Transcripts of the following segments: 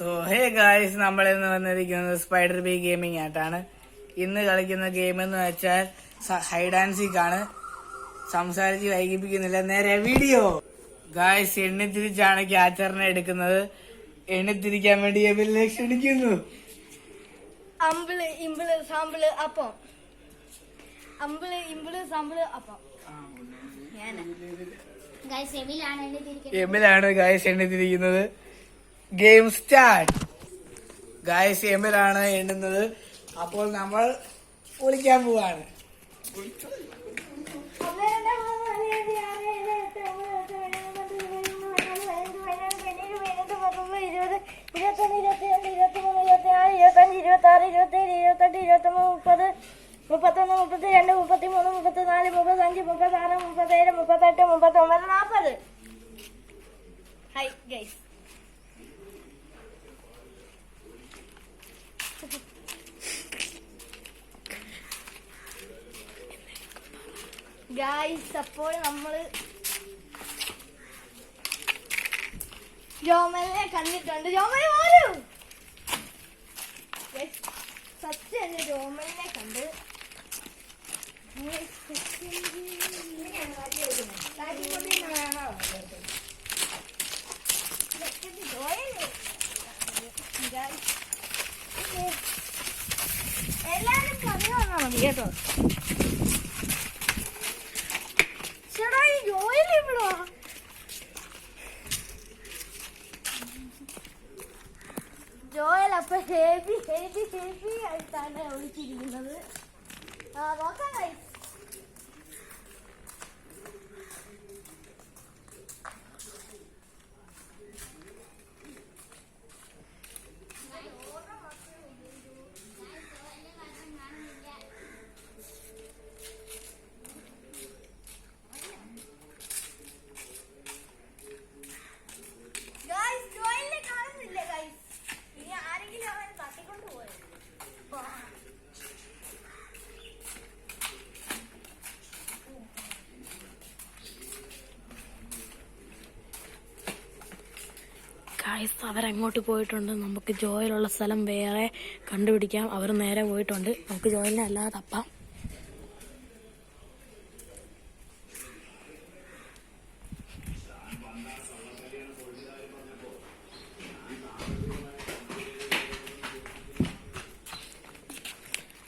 So hey guys, നമ്മളിന്ന് വന്നിരിക്കുന്നത് spider B gaming ആയിട്ടാണ്. ഇന്ന് കളിക്കുന്ന ഗെയിം എന്ന് വെച്ചാൽ ഹൈഡ് ആൻഡ് സീക്ക് ആണ്. സംസാരിച്ച് വൈകിപ്പിക്കുന്നില്ല, നേരെ വീഡിയോ. ഗായ്സ്, എണ്ണിത്തിരിച്ചാണ് ക്യാച്ചറിനെ എടുക്കുന്നത്. എണ്ണിത്തിരിക്കാൻ വേണ്ടി എബിലിനെ ക്ഷണിക്കുന്നു. അമ്പിള് ഇമ്പിള് സാമ്പിള് അപ്പം. അമ്പിള് ഇമ്പിള് സാമ്പിള് അപ്പം. എമ്മിലാണ് ഗായ്സ് എണ്ണിത്തിരിക്കുന്നത്. Game start. ഗായ്സ്, എമ്മിലാണ് എണ്ണുന്നത്. അപ്പോൾ നമ്മൾ വിളിക്കാൻ പോവാണ്. മുപ്പത്തൊന്ന്, മുപ്പത്തിരണ്ട്, മുപ്പത്തിമൂന്ന്, മുപ്പത്തിനാല്, മുപ്പത്തഞ്ച്, മുപ്പത്താറ്, മുപ്പത്തേഴ്, മുപ്പത്തെട്ട്, 39, 40. ഹൈ ഗൈസ്, അപ്പോൾ നമ്മള് ജോമലിനെ കണ്ടിട്ടുണ്ട്. ജോമൽ പോലും സത്യം ജോമലിനെ കണ്ട്. എല്ലാരും പറഞ്ഞു വന്നാ മതി കേട്ടോ. ചേട്ടാ, ഈ ജോയിൽ ഇവിടോ? ജോയൽ അപ്പൊ ഹെവി ഹെവി ഹെവി ആയിട്ടാണ് വിളിച്ചിരിക്കുന്നത്. നോക്കാം ഗൈസ്. ഗായ്സ്, അവരങ്ങോട്ട് പോയിട്ടുണ്ട്. നമുക്ക് ജോയിലുള്ള സ്ഥലം വേറെ കണ്ടുപിടിക്കാം. അവർ നേരെ പോയിട്ടുണ്ട്. നമുക്ക് ജോയിലിനെ അല്ലാതെ തപ്പാം.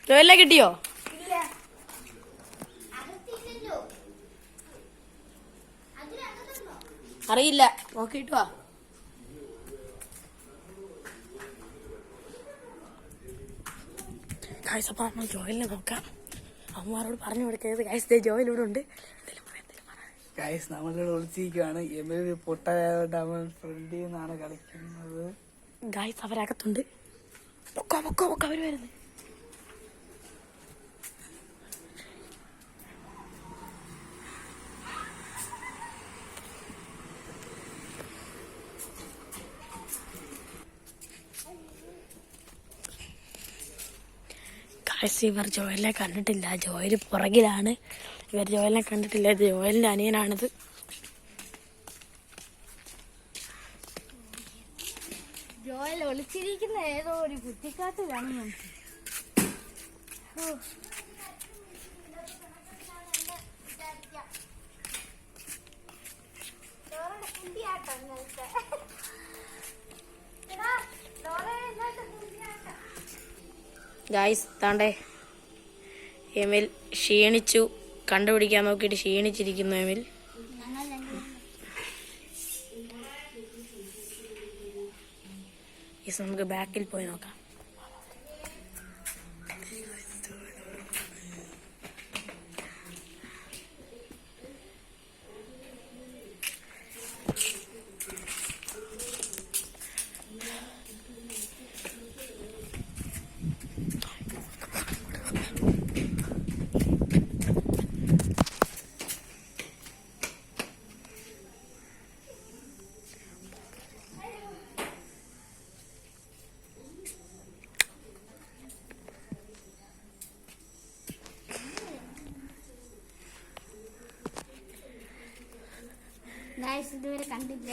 ജോയിലിനെ കിട്ടിയോ? അറിയില്ല, നോക്കിയിട്ട് വാ. ഗായ്സ്, അപ്പോൾ നമ്മൾ ജോയിലിനെ നോക്കാം. അമ്മമാരോട് പറഞ്ഞു കൊടുക്കരുത്. ഗായ്സ്, ജോയിലൂടെ ഉണ്ട്. ഗായ്സ്, നമ്മളിവിടെ വിളിച്ചിരിക്കുകയാണ്. എബിൽ പൊട്ട ഫ്രണ്ടിൽ നിന്നാണ് കളിക്കുന്നത്. ഗായ്സ്, അവരകത്തുണ്ട്. പൊക്കോ പൊക്കോ പൊക്കോ, അവർ വരുന്നത്. ഇവർ ജോയലിനെ കണ്ടിട്ടില്ല. ജോയൽ പുറകിലാണ്. ഇവർ ജോയലിനെ കണ്ടിട്ടില്ല. ഇത് ജോയലിന്റെ അനിയനാണിത്. ജോയൽ ഒളിച്ചിരിക്കുന്ന ഏതോ ഒരു കുറ്റിക്കാട്ട് കാണുന്നു. ഗായ്സ്, താണ്ടേ എമിൽ ക്ഷീണിച്ചു. കണ്ടുപിടിക്കാൻ നോക്കിയിട്ട് ക്ഷീണിച്ചിരിക്കുന്നു എമിൽ. നമുക്ക് ബാക്കിൽ പോയി നോക്കാം. ഇതുവരെ കണ്ടില്ല.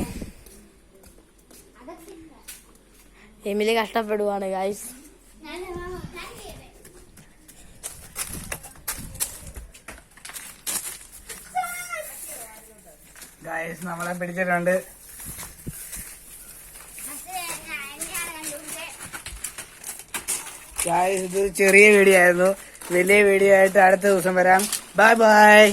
Emily കഷ്ടപ്പെടുവാണ് guys. ഗായ്സ് നമ്മളെ പിടിച്ചിട്ടുണ്ട്. ഗായ്സ് ഇത് ചെറിയ വീഡിയോ ആയിരുന്നു. വലിയ വീഡിയോ ആയിട്ട് അടുത്ത ദിവസം വരാം. Bye bye.